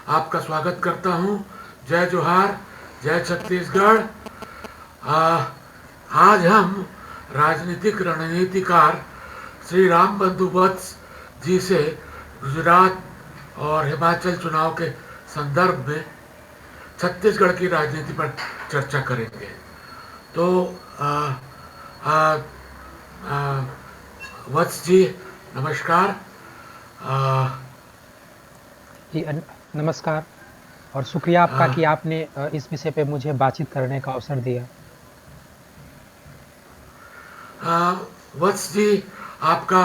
आपका स्वागत करता हूं। जय जोहार, जय छत्तीसगढ़। आज हम राजनीतिक रणनीतिकार श्री राम बंधु वत्स जी से गुजरात और हिमाचल चुनाव के संदर्भ में छत्तीसगढ़ की राजनीति पर चर्चा करेंगे। तो आ, आ, आ, वत्स जी नमस्कार। आ, जी नमस्कार और शुक्रिया आपका आ, कि आपने इस विषय पे मुझे बातचीत करने का अवसर दिया। वत्स जी, आपका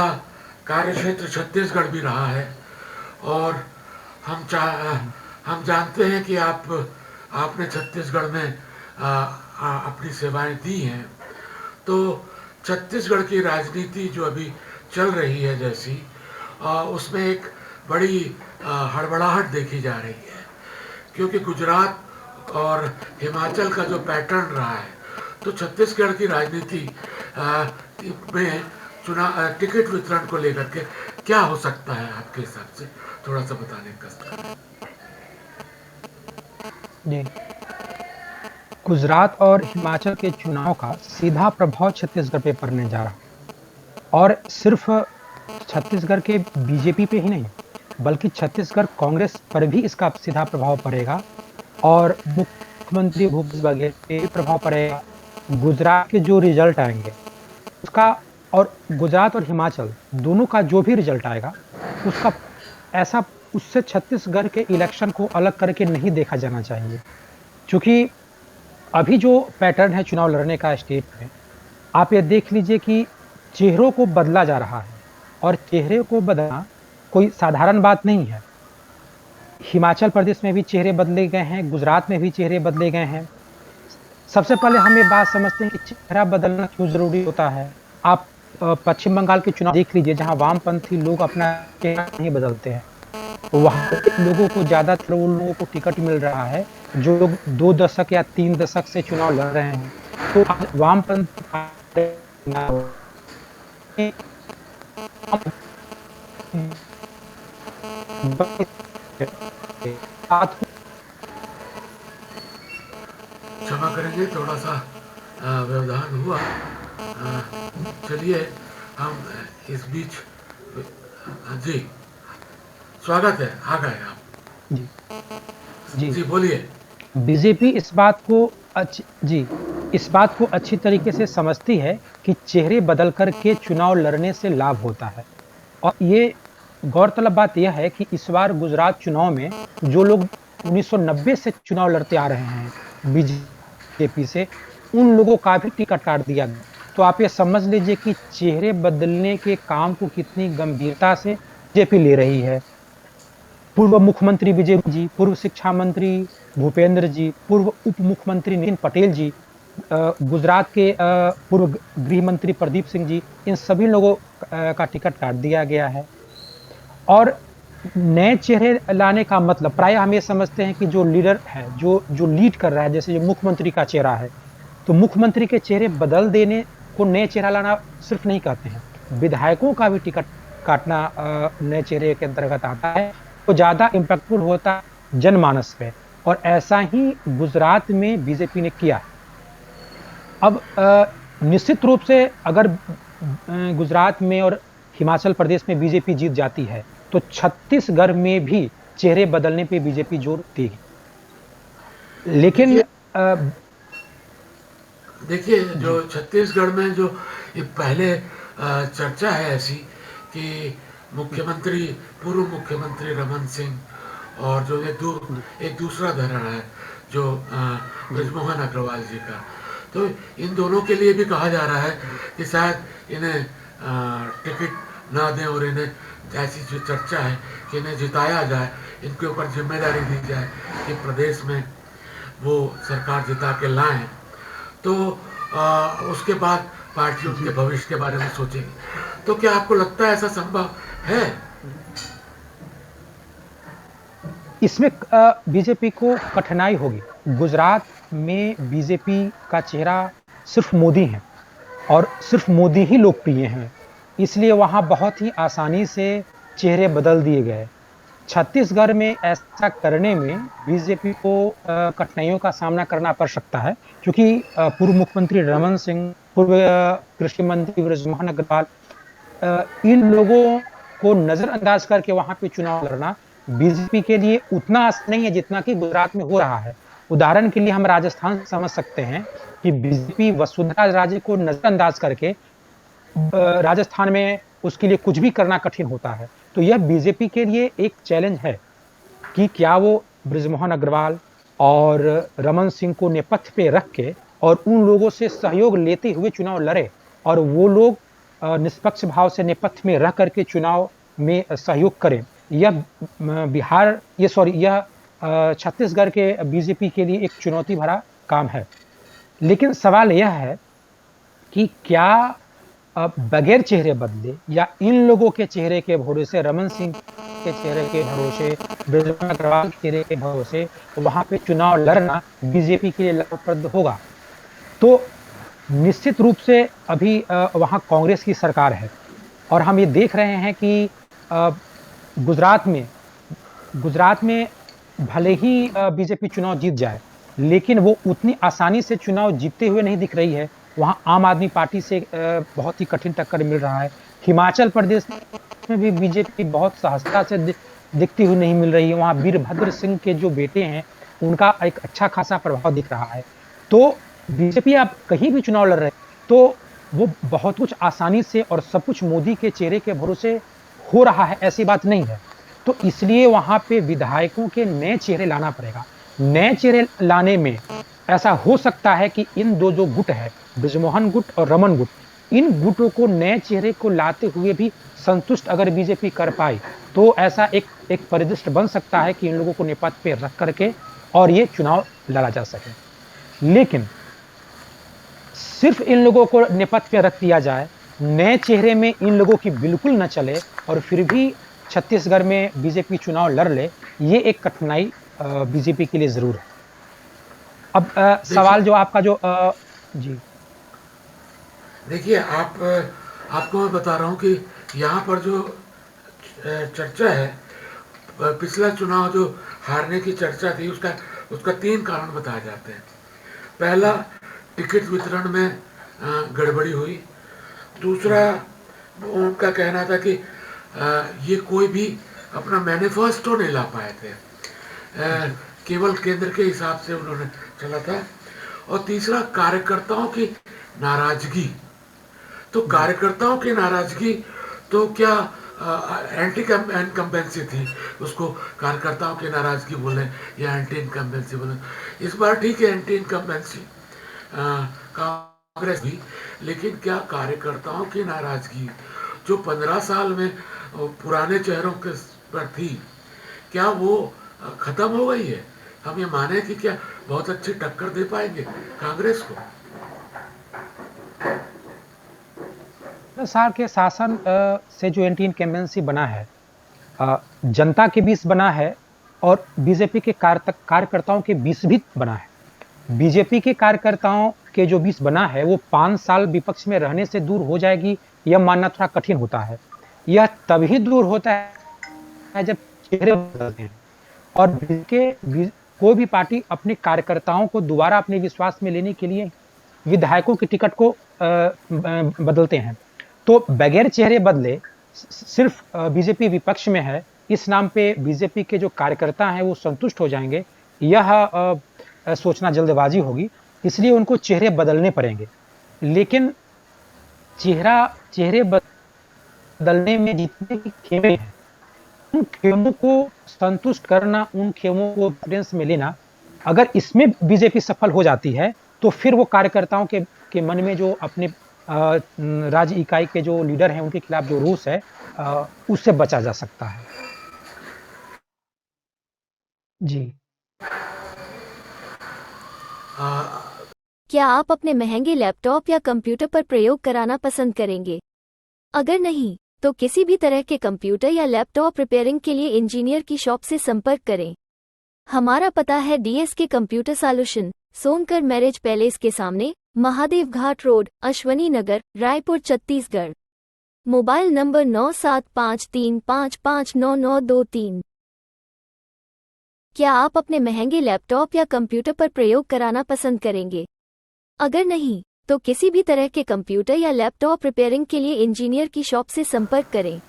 कार्यक्षेत्र छत्तीसगढ़ भी रहा है और हम जी हम जानते हैं कि आपने छत्तीसगढ़ में अपनी सेवाएं दी हैं। तो छत्तीसगढ़ की राजनीति जो अभी चल रही है जैसी, उसमें एक बड़ी हड़बड़ाहट देखी जा रही है, क्योंकि गुजरात और हिमाचल का जो पैटर्न रहा है, तो छत्तीसगढ़ की राजनीति में टिकट वितरण को लेकर के क्या हो सकता है आपके हिसाब से, थोड़ा सा बताने का कष्ट करें। जी गुजरात और हिमाचल के चुनाव का सीधा प्रभाव छत्तीसगढ़ पे पड़ने जा रहा और सिर्फ छत्तीसगढ़ के बीजेपी पे ही नहीं बल्कि छत्तीसगढ़ कांग्रेस पर भी इसका सीधा प्रभाव पड़ेगा और मुख्यमंत्री भूपेश बघेल पे भी प्रभाव पड़ेगा। गुजरात के जो रिजल्ट आएंगे उसका और गुजरात और हिमाचल दोनों का जो भी रिजल्ट आएगा उसका ऐसा उससे छत्तीसगढ़ के इलेक्शन को अलग करके नहीं देखा जाना चाहिए, क्योंकि अभी जो पैटर्न है चुनाव लड़ने का स्टेट में, आप ये देख लीजिए कि चेहरों को बदला जा रहा है और चेहरे को बदलना कोई साधारण बात नहीं है। हिमाचल प्रदेश में भी चेहरे बदले गए हैं, गुजरात में भी चेहरे बदले गए हैं। सबसे पहले हम ये बात समझते हैं कि चेहरा बदलना क्यों जरूरी होता है। आप पश्चिम बंगाल के चुनाव देख लीजिए, जहां वामपंथी लोग अपना चेहरा नहीं बदलते हैं, तो वहां के लोगों को ज्यादातर उन लोगों को टिकट मिल रहा है जो लोग 2 दशक या 3 दशक से चुनाव लड़ रहे हैं। तो वामपंथी क्षमा करेंगे, थोड़ा सा व्यवधान हुआ। चलिए हम इस बीच जी स्वागत है, आ गए आप। जी जी जी बोलिए। बीजेपी इस बात को अच्छी तरीके से समझती है कि चेहरे बदल कर के चुनाव लड़ने से लाभ होता है। और ये गौरतलब बात यह है कि इस बार गुजरात चुनाव में जो लोग 1990 से चुनाव लड़ते आ रहे हैं बीजेपी से, उन लोगों का भी टिकट काट दिया गया। तो आप ये समझ लीजिए कि चेहरे बदलने के काम को कितनी गंभीरता से बीजेपी ले रही है। पूर्व मुख्यमंत्री विजय जी, पूर्व शिक्षा मंत्री भूपेंद्र जी, पूर्व उप मुख्यमंत्री नितिन पटेल जी, गुजरात के पूर्व गृह मंत्री प्रदीप सिंह जी, इन सभी लोगों का टिकट काट दिया गया है। और नए चेहरे लाने का मतलब प्राय हम ये समझते हैं कि जो लीडर है, जो लीड कर रहा है, जैसे जो मुख्यमंत्री का चेहरा है, तो मुख्यमंत्री के चेहरे बदल देने को नए चेहरा लाना सिर्फ नहीं कहते हैं, विधायकों का भी टिकट काटना नए चेहरे के अंतर्गत आता है, तो ज्यादा इम्पैक्टफुल होता जनमानस पे। और ऐसा ही गुजरात में बीजेपी ने किया। अब निश्चित रूप से अगर गुजरात में और हिमाचल प्रदेश में बीजेपी जीत जाती है तो छत्तीसगढ़ में भी चेहरे बदलने पे बीजेपी जोर देगी। लेकिन देखिए देखिए जो छत्तीसगढ़ में जो ये पहले चर्चा है ऐसी कि मुख्यमंत्री पूर्व मुख्यमंत्री रमन सिंह और जो जी एक दूसरा धरण है जो जी ब्रजमोहन अग्रवाल जी का, तो इन दोनों के लिए भी कहा जा रहा है जी कि शायद इन्हें टिकट ना दें और इन्हें, ऐसी जो चर्चा है कि इन्हें जिताया जाए, इनके ऊपर जिम्मेदारी दी जाए कि प्रदेश में वो सरकार जिता के लाएं। तो उसके बाद पार्टी उनके जी भविष्य के बारे में सोचेगी। तो क्या आपको लगता है ऐसा संभव है? इसमें बीजेपी को कठिनाई होगी। गुजरात में बीजेपी का चेहरा सिर्फ मोदी है और सिर्फ मोदी ही लोकप्रिय हैं, इसलिए वहां बहुत ही आसानी से चेहरे बदल दिए गए। छत्तीसगढ़ में ऐसा करने में बीजेपी को कठिनाइयों का सामना करना पड़ सकता है, क्योंकि पूर्व मुख्यमंत्री रमन सिंह, पूर्व कृषि मंत्री बृजमोहन अग्रवाल, इन लोगों को नजरअंदाज करके वहां पे चुनाव लड़ना बीजेपी के लिए उतना आसान नहीं है जितना कि गुजरात में हो रहा है। उदाहरण के लिए हम राजस्थान समझ सकते हैं कि बीजेपी वसुंधरा राजे को नजरअंदाज करके राजस्थान में उसके लिए कुछ भी करना कठिन होता है। तो यह बीजेपी के लिए एक चैलेंज है कि क्या वो बृजमोहन अग्रवाल और रमन सिंह को नेपथ्य पे रख के और उन लोगों से सहयोग लेते हुए चुनाव लड़े, और वो लोग निष्पक्ष भाव से नेपथ्य में रह करके चुनाव में सहयोग करें। यह छत्तीसगढ़ के बीजेपी के लिए एक चुनौती भरा काम है। लेकिन सवाल यह है कि क्या बगैर चेहरे बदले या इन लोगों के चेहरे के भरोसे, रमन सिंह के चेहरे के भरोसे, बृजमोहन अग्रवाल के चेहरे के भरोसे वहां पे चुनाव लड़ना बीजेपी के लिए लाभप्रद होगा? तो निश्चित रूप से अभी वहां कांग्रेस की सरकार है, और हम ये देख रहे हैं कि गुजरात में भले ही बीजेपी चुनाव जीत जाए, लेकिन वो उतनी आसानी से चुनाव जीतते हुए नहीं दिख रही है। वहाँ आम आदमी पार्टी से बहुत ही कठिन टक्कर मिल रहा है। हिमाचल प्रदेश में भी बीजेपी बहुत सहजता से दिखती हुई नहीं मिल रही है। वहाँ वीरभद्र सिंह के जो बेटे हैं, उनका एक अच्छा खासा प्रभाव दिख रहा है। तो बीजेपी आप कहीं भी चुनाव लड़ रहे हैं तो वो बहुत कुछ आसानी से और सब कुछ मोदी के चेहरे के भरोसे हो रहा है, ऐसी बात नहीं है। तो इसलिए वहां पे विधायकों के नए चेहरे लाना पड़ेगा। नए चेहरे लाने में ऐसा हो सकता है कि इन दो जो गुट है, बृजमोहन गुट और रमन गुट, इन गुटों को नए चेहरे को लाते हुए भी संतुष्ट अगर बीजेपी कर पाए तो ऐसा एक परिदृश्य बन सकता है कि इन लोगों को नेपथ्य पे रख करके और ये चुनाव लड़ा जा सके। लेकिन सिर्फ इन लोगों को नेपथ्य पे रख दिया जाए, नए चेहरे में इन लोगों की बिल्कुल न चले और फिर भी छत्तीसगढ़ में बीजेपी चुनाव लड़ ले, ये एक कठिनाई बीजेपी के लिए जरूर है। अब सवाल जो आपका जो जी देखिए, आपको मैं बता रहा हूँ कि यहाँ पर जो चर्चा है, पिछला चुनाव जो हारने की चर्चा थी, उसका 3 कारण बताए जाते हैं। पहला, टिकट वितरण में गड़बड़ी हुई। दूसरा, उनका कहना था कि ये कोई भी अपना मैनिफेस्टो नहीं ला पाए थे, केवल केंद्र के हिसाब से उन्होंने चला था। और तीसरा, कार्यकर्ताओं की नाराजगी। तो कार्यकर्ताओं की नाराजगी तो क्या एंटी इनकम्बेंसी थी, उसको कार्यकर्ताओं की नाराजगी बोले या एंटी इनकम्बेंसी बोले। इस बार ठीक है, एंटी इनकम्बेंसी कांग्रेस भी, लेकिन क्या कार्यकर्ताओं की नाराजगी जो 15 साल में पुराने चेहरों के पर थी, क्या वो खत्म हो गई है? हम ये माने कि क्या बहुत अच्छी टक्कर दे पाएंगे कांग्रेस को? सरकार के शासन से जो एंटी इनकम्बेंसी बना है, जनता के बीच बना है और बीजेपी के कार्यकर्ताओं के बीच भी बना है। बीजेपी के कार्यकर्ताओं के जो बीच बना है वो 5 साल विपक्ष में रहने से दूर हो जाएगी, यह मानना थोड़ा कठिन होता है। यह तभी दूर होता है जब चेहरे बदलते हैं और कोई भी पार्टी अपने कार्यकर्ताओं को दोबारा अपने विश्वास में लेने के लिए विधायकों की टिकट को बदलते हैं। तो बगैर चेहरे बदले सिर्फ बीजेपी विपक्ष में है, इस नाम पे बीजेपी के जो कार्यकर्ता हैं वो संतुष्ट हो जाएंगे, यह सोचना जल्दबाजी होगी। इसलिए उनको चेहरे बदलने पड़ेंगे। लेकिन चेहरे बदलने में जितने भी खेमे हैं, उन खेमों को संतुष्ट करना, उन खेमों को कॉन्फिडेंस में लेना, अगर इसमें बीजेपी सफल हो जाती है तो फिर वो कार्यकर्ताओं के मन में जो अपने राज्य इकाई के जो लीडर हैं उनके खिलाफ जो रोष है, उससे बचा जा सकता है। जी। क्या आप अपने महंगे लैपटॉप या कंप्यूटर पर प्रयोग कराना पसंद करेंगे? अगर नहीं, तो किसी भी तरह के कंप्यूटर या लैपटॉप रिपेयरिंग के लिए इंजीनियर की शॉप से संपर्क करें। हमारा पता है DSK computer solution, Sonkar marriage palace के सामने, Mahadev Ghat road, Ashwani Nagar, Raipur, Chhattisgarh. Mobile number 9753559923। क्या आप अपने महंगे लैपटॉप या कंप्यूटर पर प्रयोग कराना पसंद करेंगे? अगर नहीं, तो किसी भी तरह के कंप्यूटर या लैपटॉप रिपेयरिंग के लिए इंजीनियर की शॉप से संपर्क करें।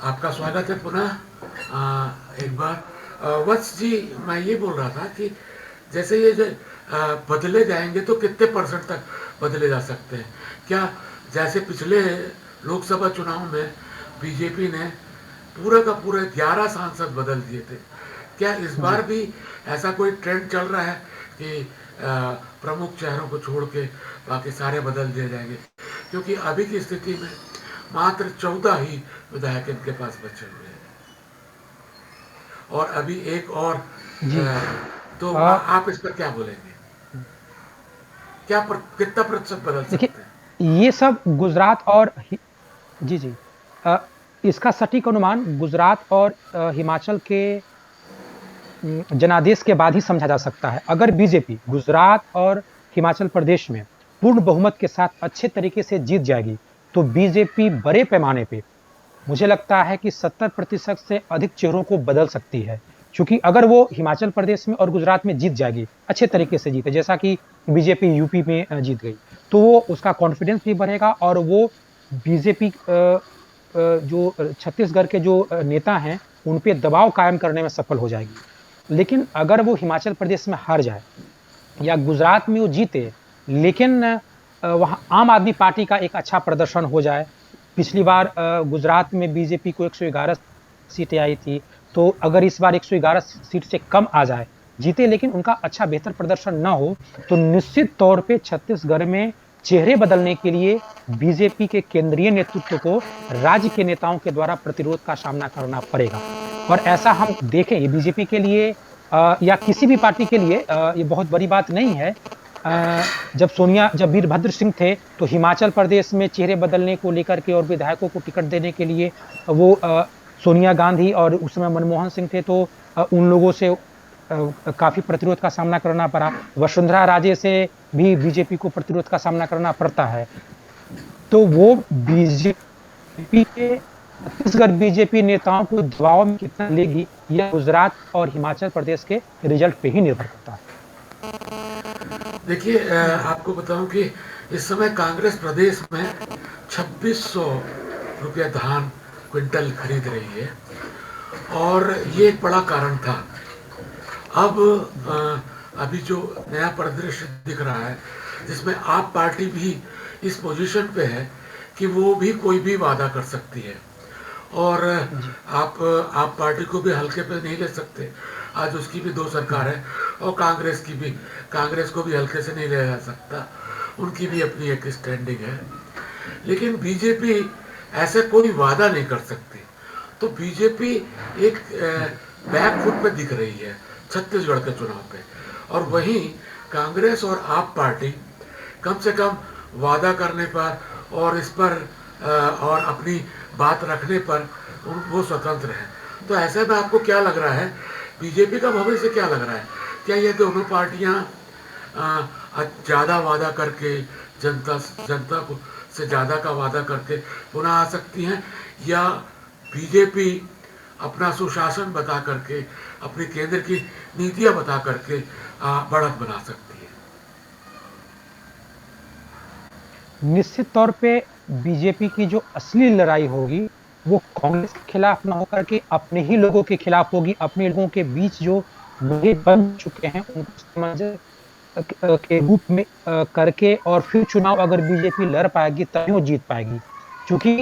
आपका स्वागत है पुनः। एक बार वत्स जी, मैं ये बोल रहा था कि जैसे ये जो बदले जाएंगे तो कितने परसेंट तक बदले जा सकते हैं? क्या जैसे पिछले लोकसभा चुनाव में बीजेपी ने पूरा का पूरा 11 सांसद बदल दिए थे, क्या इस बार भी ऐसा कोई ट्रेंड चल रहा है कि प्रमुख चेहरों को छोड़ के बाकी सारे बदल दिए जाएंगे? क्योंकि अभी की स्थिति में मात्र 14 ही विधायक इनके पास बचे हुए हैं और अभी एक और तो आप इस पर क्या बोलेंगे? कितना प्रतिशत बदल सकते हैं? देखिए, ये सब गुजरात और जी जी इसका सटीक अनुमान गुजरात और हिमाचल के जनादेश के बाद ही समझा जा सकता है। अगर बीजेपी गुजरात और हिमाचल प्रदेश में पूर्ण बहुमत के साथ अच्छे तरीके से जीत जाएगी तो बीजेपी बड़े पैमाने पे मुझे लगता है कि 70% से अधिक चेहरों को बदल सकती है। क्योंकि अगर वो हिमाचल प्रदेश में और गुजरात में जीत जाएगी, अच्छे तरीके से जीते, जैसा कि बीजेपी यूपी में जीत गई, तो वो उसका कॉन्फिडेंस भी बढ़ेगा और वो बीजेपी जो छत्तीसगढ़ के जो नेता हैं उन पे दबाव कायम करने में सफल हो जाएगी। लेकिन अगर वो हिमाचल प्रदेश में हार जाए या गुजरात में वो जीते लेकिन वहाँ आम आदमी पार्टी का एक अच्छा प्रदर्शन हो जाए, पिछली बार गुजरात में बीजेपी को 111 सीटें आई थी, तो अगर इस बार 111 सीट से कम आ जाए, जीते लेकिन उनका अच्छा बेहतर प्रदर्शन ना हो, तो निश्चित तौर पे छत्तीसगढ़ में चेहरे बदलने के लिए बीजेपी के केंद्रीय नेतृत्व को राज्य के नेताओं के द्वारा प्रतिरोध का सामना करना पड़ेगा। और ऐसा हम देखें, ये बीजेपी के लिए या किसी भी पार्टी के लिए ये बहुत बड़ी बात नहीं है। जब वीरभद्र सिंह थे तो हिमाचल प्रदेश में चेहरे बदलने को लेकर के और विधायकों को टिकट देने के लिए वो सोनिया गांधी और उस समय मनमोहन सिंह थे, तो उन लोगों से काफ़ी प्रतिरोध का सामना करना पड़ा। वसुंधरा राजे से भी बीजेपी को प्रतिरोध का सामना करना पड़ता है। तो वो बीजेपी के छत्तीसगढ़ बीजेपी नेताओं को दबाव में कितना लेगी, यह गुजरात और हिमाचल प्रदेश के रिजल्ट पे ही निर्भर करता है। देखिए, आपको बताऊं कि इस समय कांग्रेस प्रदेश में 2600 रुपया धान क्विंटल खरीद रही है और ये एक बड़ा कारण था। अब अभी जो नया परिदृश्य दिख रहा है जिसमें आप पार्टी भी इस पोजीशन पे है कि वो भी कोई भी वादा कर सकती है और आप पार्टी को भी हल्के पे नहीं ले सकते। आज उसकी भी 2 सरकार है और कांग्रेस को भी हल्के से नहीं लिया जा सकता, उनकी भी अपनी एक स्टैंडिंग है। लेकिन बीजेपी ऐसे कोई वादा नहीं कर सकती, तो बीजेपी एक बैक फुट पे दिख रही है छत्तीसगढ़ के चुनाव पे, और वहीं कांग्रेस और आप पार्टी कम से कम वादा करने पर और इस पर और अपनी बात रखने पर वो स्वतंत्र है। तो ऐसे में आपको क्या लग रहा है, बीजेपी का भविष्य क्या लग रहा है? क्या ये दोनों पार्टियां ज़्यादा वादा करके जनता को से ज़्यादा का वादा करके पुनः आ सकती हैं, या बीजेपी अपना सुशासन बता करके, अपनी केंद्र की नीतियां बता करके बढ़त बना सकती है? निश्चित तौर पे बीजेपी की जो असली लड़ाई होगी वो कांग्रेस के खिलाफ न होकर के अपने ही लोगों के खिलाफ होगी। अपने लोगों के बीच जो मुद्दे बन चुके हैं उनको सामंजस्य के रूप में करके और फिर चुनाव अगर बीजेपी लड़ पाएगी तभी वो जीत पाएगी। क्योंकि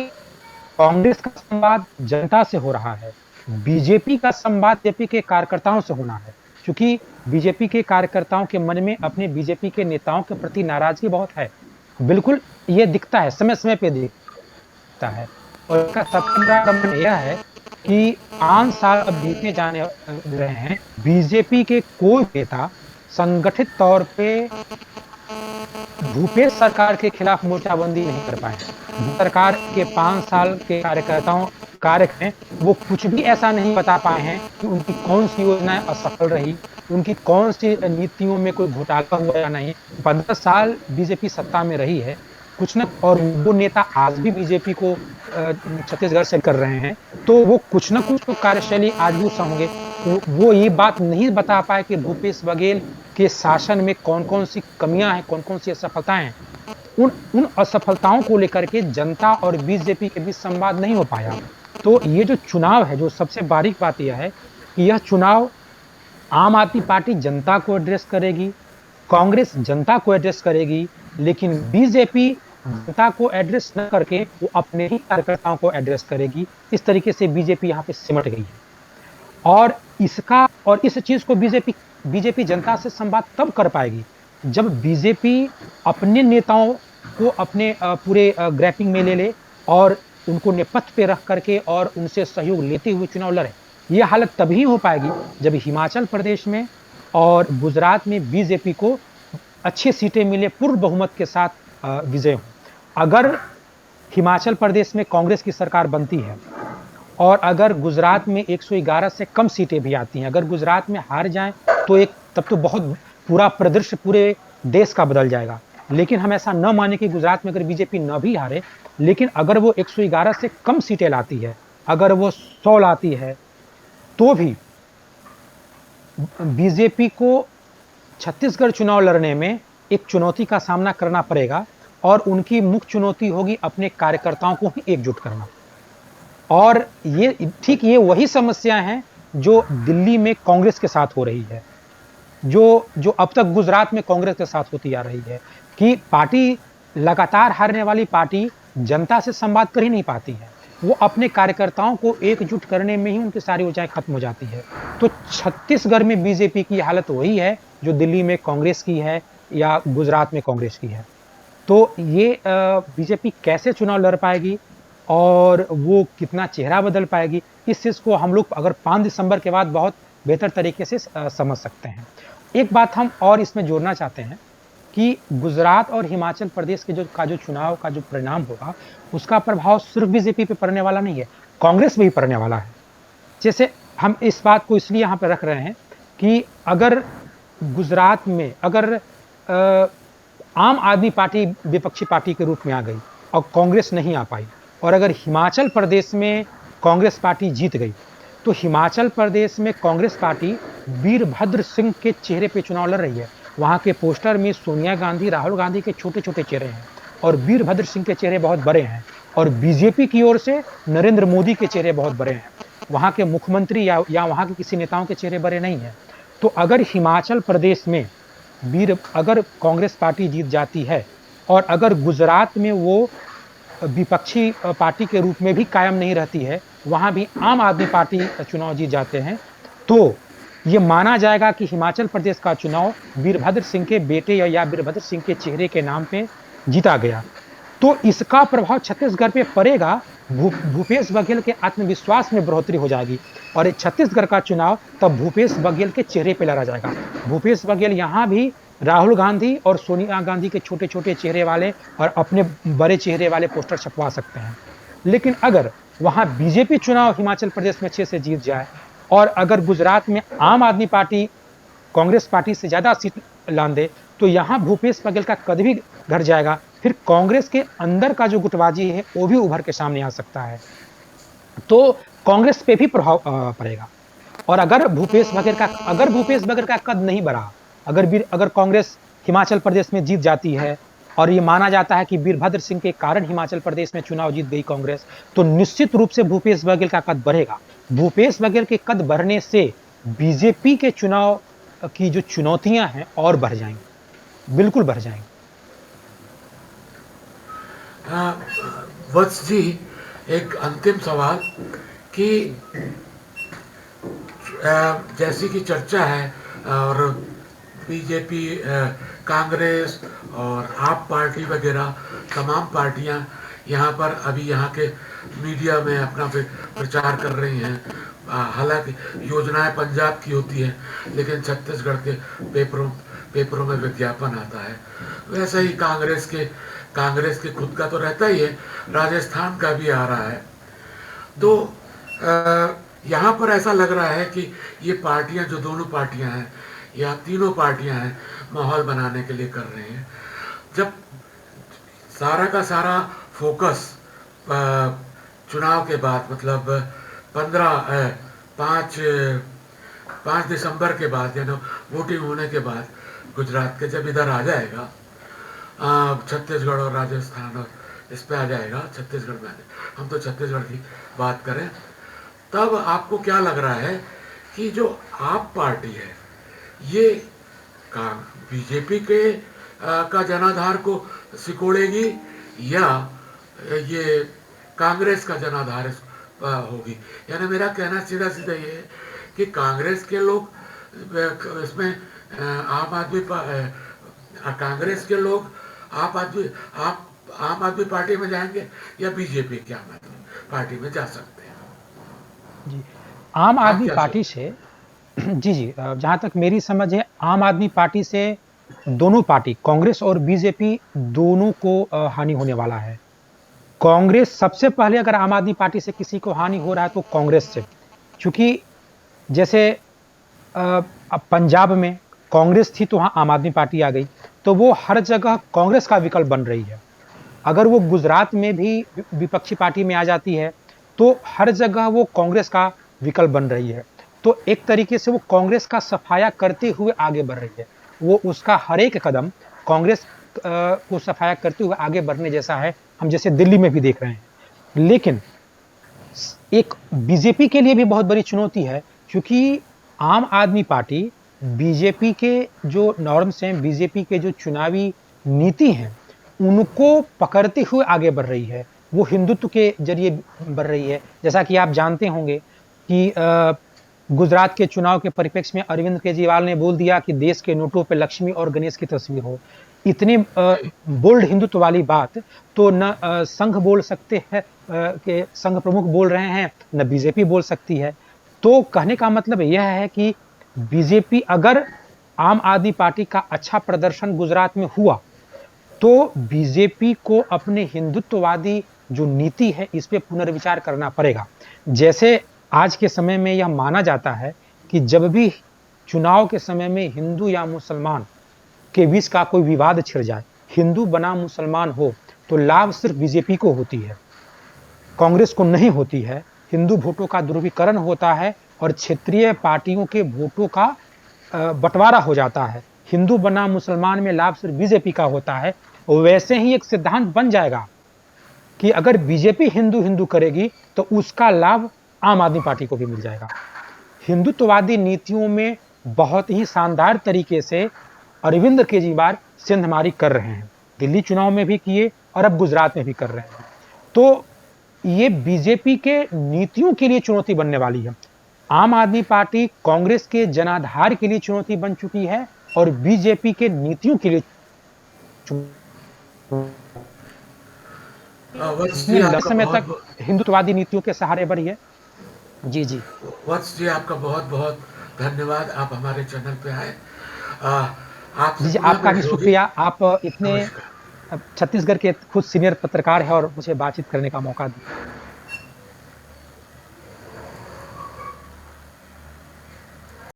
कांग्रेस का संवाद जनता से हो रहा है, बीजेपी का संवाद बीजेपी के कार्यकर्ताओं से होना है। क्योंकि बीजेपी के कार्यकर्ताओं के मन में अपने बीजेपी के नेताओं के प्रति नाराजगी बहुत है, बिल्कुल ये दिखता है, समय समय पे दिखता है। और इसका सबसे बड़ा कारण यह है कि 5 साल अब बीतने जाने रहे हैं, बीजेपी के कोई नेता संगठित तौर पे भूपेश सरकार के खिलाफ मोर्चाबंदी नहीं कर पाए। सरकार के 5 साल के कार्य में वो कुछ भी ऐसा नहीं बता पाए हैं कि उनकी कौन सी योजनाएं असफल रही, उनकी कौन सी नीतियों में कोई घोटाला हुआ या नहीं। 15 साल बीजेपी सत्ता में रही है, कुछ न, और वो नेता आज भी बीजेपी को छत्तीसगढ़ से कर रहे हैं, तो वो कुछ न कुछ तो कार्यशैली आज भी होंगे। वो ये बात नहीं बता पाए कि भूपेश बघेल के शासन में कौन-कौन सी कमियां हैं, कौन-कौन सी असफलताएं हैं। उन असफलताओं को लेकर के जनता और बीजेपी के बीच संवाद नहीं हो पाया। तो ये जो चुनाव है, जो सबसे बारीक बात यह है कि यह चुनाव आम आदमी पार्टी जनता को एड्रेस करेगी, कांग्रेस जनता को एड्रेस करेगी, लेकिन बीजेपी जनता को एड्रेस न करके वो अपने ही कार्यकर्ताओं को एड्रेस करेगी। इस तरीके से बीजेपी यहाँ पे सिमट गई है। और इस चीज को बीजेपी जनता से संवाद तब कर पाएगी जब बीजेपी अपने नेताओं को अपने पूरे ग्रैपिंग में ले ले और उनको नेपथ्य पे रख करके और उनसे सहयोग लेते हुए चुनाव लड़े। यह हालत तभी हो पाएगी जब हिमाचल प्रदेश में और गुजरात में बीजेपी को अच्छी सीटें मिले, पूर्ण बहुमत के साथ विजय हो। अगर हिमाचल प्रदेश में कांग्रेस की सरकार बनती है और अगर गुजरात में 111 से कम सीटें भी आती हैं, अगर गुजरात में हार जाएं तो तब तो बहुत पूरा परिदृश्य पूरे देश का बदल जाएगा। लेकिन हम ऐसा न माने कि गुजरात में अगर बीजेपी न भी हारे, लेकिन अगर वो 111 से कम सीटें लाती है, अगर वो 100 लाती है, तो भी बीजेपी को छत्तीसगढ़ चुनाव लड़ने में एक चुनौती का सामना करना पड़ेगा और उनकी मुख्य चुनौती होगी अपने कार्यकर्ताओं को ही एकजुट करना। और ये वही समस्या हैं जो दिल्ली में कांग्रेस के साथ हो रही है, जो अब तक गुजरात में कांग्रेस के साथ होती आ रही है कि पार्टी लगातार हारने वाली पार्टी जनता से संवाद कर ही नहीं पाती है। वो अपने कार्यकर्ताओं को एकजुट करने में ही उनकी सारी ऊंचाई खत्म हो जाती है। तो छत्तीसगढ़ में बीजेपी की हालत वही है जो दिल्ली में कांग्रेस की है या गुजरात में कांग्रेस की है। तो ये बीजेपी कैसे चुनाव लड़ पाएगी और वो कितना चेहरा बदल पाएगी, इस चीज़ को हम लोग अगर 5 दिसंबर के बाद बहुत बेहतर तरीके से समझ सकते हैं। एक बात हम और इसमें जोड़ना चाहते हैं कि गुजरात और हिमाचल प्रदेश के जो चुनाव का जो परिणाम होगा, उसका प्रभाव सिर्फ बीजेपी पे पड़ने वाला नहीं है, कांग्रेस में भी पड़ने वाला है। जैसे हम इस बात को इसलिए यहाँ पे रख रहे हैं कि अगर गुजरात में अगर आम आदमी पार्टी विपक्षी पार्टी के रूप में आ गई और कांग्रेस नहीं आ पाई, और अगर हिमाचल प्रदेश में कांग्रेस पार्टी जीत गई, तो हिमाचल प्रदेश में कांग्रेस पार्टी वीरभद्र सिंह के चेहरे पे चुनाव लड़ रही है। वहाँ के पोस्टर में सोनिया गांधी, राहुल गांधी के छोटे छोटे चेहरे हैं और वीरभद्र सिंह के चेहरे बहुत बड़े हैं, और बीजेपी की ओर से नरेंद्र मोदी के चेहरे बहुत बड़े हैं। वहाँ के मुख्यमंत्री या वहाँ के किसी नेताओं के चेहरे बड़े नहीं हैं। तो अगर हिमाचल प्रदेश में अगर कांग्रेस पार्टी जीत जाती है और अगर गुजरात में वो विपक्षी पार्टी के रूप में भी कायम नहीं रहती है, वहाँ भी आम आदमी पार्टी चुनाव जीत जाते हैं, तो ये माना जाएगा कि हिमाचल प्रदेश का चुनाव वीरभद्र सिंह के बेटे या वीरभद्र सिंह के चेहरे के नाम पे जीता गया। तो इसका प्रभाव छत्तीसगढ़ पे पड़ेगा। भूपेश बघेल के आत्मविश्वास में बढ़ोतरी हो जाएगी और छत्तीसगढ़ का चुनाव तब भूपेश बघेल के चेहरे पे लड़ा जाएगा। भूपेश बघेल यहाँ भी राहुल गांधी और सोनिया गांधी के छोटे छोटे चेहरे वाले और अपने बड़े चेहरे वाले पोस्टर छपवा सकते हैं। लेकिन अगर वहाँ बीजेपी चुनाव हिमाचल प्रदेश में अच्छे से जीत जाए और अगर गुजरात में आम आदमी पार्टी कांग्रेस पार्टी से ज़्यादा सीट लान दे, तो यहाँ भूपेश बघेल का कद भी घट जाएगा। फिर कांग्रेस के अंदर का जो गुटबाजी है वो भी उभर के सामने आ सकता है, तो कांग्रेस पे भी प्रभाव पड़ेगा। और अगर भूपेश बघेल का कद नहीं बढ़ा, अगर कांग्रेस हिमाचल प्रदेश में जीत जाती है और ये माना जाता है कि वीरभद्र सिंह के कारण हिमाचल प्रदेश में चुनाव जीत गई कांग्रेस, तो निश्चित रूप से भूपेश बघेल का कद बढ़ेगा। भूपेश बघेल के कद बढ़ने से बीजेपी के चुनाव की जो चुनौतियां हैं और बढ़ जाएंगी, बिल्कुल बढ़ जाएंगी। वत्स जी, एक अंतिम सवाल कि जैसी की चर्चा है और बीजेपी, कांग्रेस और आप पार्टी वगैरह तमाम पार्टियां यहाँ पर अभी यहाँ के मीडिया में अपना प्रचार कर रही हैं। हालांकि योजनाएं पंजाब की होती हैं, लेकिन छत्तीसगढ़ के पेपरों में विज्ञापन आता है। वैसे ही कांग्रेस के खुद का तो रहता ही है, राजस्थान का भी आ रहा है। तो यहाँ पर ऐसा लग रहा है कि ये पार्टियां, जो दोनों पार्टियां हैं या तीनों पार्टियां हैं, माहौल बनाने के लिए कर रहे हैं। जब सारा का सारा फोकस चुनाव के बाद, मतलब 5 5 दिसंबर के बाद यानी वोटिंग होने के बाद गुजरात के जब इधर आ जाएगा, छत्तीसगढ़ और राजस्थान और इस पे आ जाएगा, छत्तीसगढ़ में हम तो छत्तीसगढ़ की बात करें, तब आपको क्या लग रहा है कि जो आप पार्टी है ये बीजेपी के का जनाधार को सिकोड़ेगी या ये कांग्रेस का जनाधार होगी? यानी मेरा कहना सीधा सीधा ये है कि कांग्रेस के लोग इसमें कांग्रेस के लोग आम आदमी पार्टी में जाएंगे या बीजेपी की आम आदमी पार्टी में जा सकते हैं? जी, आम आदमी पार्टी से जी, जहाँ तक मेरी समझ है, आम आदमी पार्टी से दोनों पार्टी कांग्रेस और बीजेपी दोनों को हानि होने वाला है। कांग्रेस सबसे पहले, अगर आम आदमी पार्टी से किसी को हानि हो रहा है तो कांग्रेस से, क्योंकि जैसे अब पंजाब में कांग्रेस थी तो वहाँ आम आदमी पार्टी आ गई, तो वो हर जगह कांग्रेस का विकल्प बन रही है। अगर वो गुजरात में भी विपक्षी पार्टी में आ जाती है तो हर जगह वो कांग्रेस का विकल्प बन रही है। तो एक तरीके से वो कांग्रेस का सफाया करते हुए आगे बढ़ रही है। वो उसका हर एक कदम कांग्रेस को सफाया करते हुए आगे बढ़ने जैसा है, हम जैसे दिल्ली में भी देख रहे हैं। लेकिन एक बीजेपी के लिए भी बहुत बड़ी चुनौती है, क्योंकि आम आदमी पार्टी बीजेपी के जो नॉर्म्स हैं, बीजेपी के जो चुनावी नीति हैं, उनको पकड़ते हुए आगे बढ़ रही है। वो हिंदुत्व के जरिए बढ़ रही है। जैसा कि आप जानते होंगे कि गुजरात के चुनाव के परिप्रेक्ष्य में अरविंद केजरीवाल ने बोल दिया कि देश के नोटों पे लक्ष्मी और गणेश की तस्वीर हो। इतनी बोल्ड हिंदुत्व वाली बात तो न संघ बोल सकते हैं, कि संघ प्रमुख बोल रहे हैं, न बीजेपी बोल सकती है। तो कहने का मतलब यह है कि बीजेपी, अगर आम आदमी पार्टी का अच्छा प्रदर्शन गुजरात में हुआ तो बीजेपी को अपने हिंदुत्ववादी जो नीति है इस पे पुनर्विचार करना पड़ेगा। जैसे आज के समय में यह माना जाता है कि जब भी चुनाव के समय में हिंदू या मुसलमान के बीच का कोई विवाद छिड़ जाए, हिंदू बना मुसलमान हो, तो लाभ सिर्फ बीजेपी को होती है, कांग्रेस को नहीं होती है। हिंदू वोटों का ध्रुवीकरण होता है और क्षेत्रीय पार्टियों के वोटों का बंटवारा हो जाता है। हिंदू बना मुसलमान में लाभ सिर्फ बीजेपी का होता है। वैसे ही एक सिद्धांत बन जाएगा कि अगर बीजेपी हिंदू हिंदू करेगी तो उसका लाभ आम आदमी पार्टी को भी मिल जाएगा। हिंदुत्ववादी नीतियों में बहुत ही शानदार तरीके से अरविंद केजरीवाल सेंधमारी कर रहे हैं, दिल्ली चुनाव में भी किए और अब गुजरात में भी कर रहे हैं। तो ये बीजेपी के नीतियों के लिए चुनौती बनने वाली है। आम आदमी पार्टी कांग्रेस के जनाधार के लिए चुनौती बन चुकी है और बीजेपी के नीतियों के लिए लंबे समय तक हिंदुत्ववादी नीतियों के सहारे बढ़ी है। जी जी वत्स जी, आपका बहुत बहुत धन्यवाद, आप हमारे चैनल पे आए। जी, आपका भी शुक्रिया। आप इतने छत्तीसगढ़ के खुद सीनियर पत्रकार हैं और मुझे बातचीत करने का मौका दिया।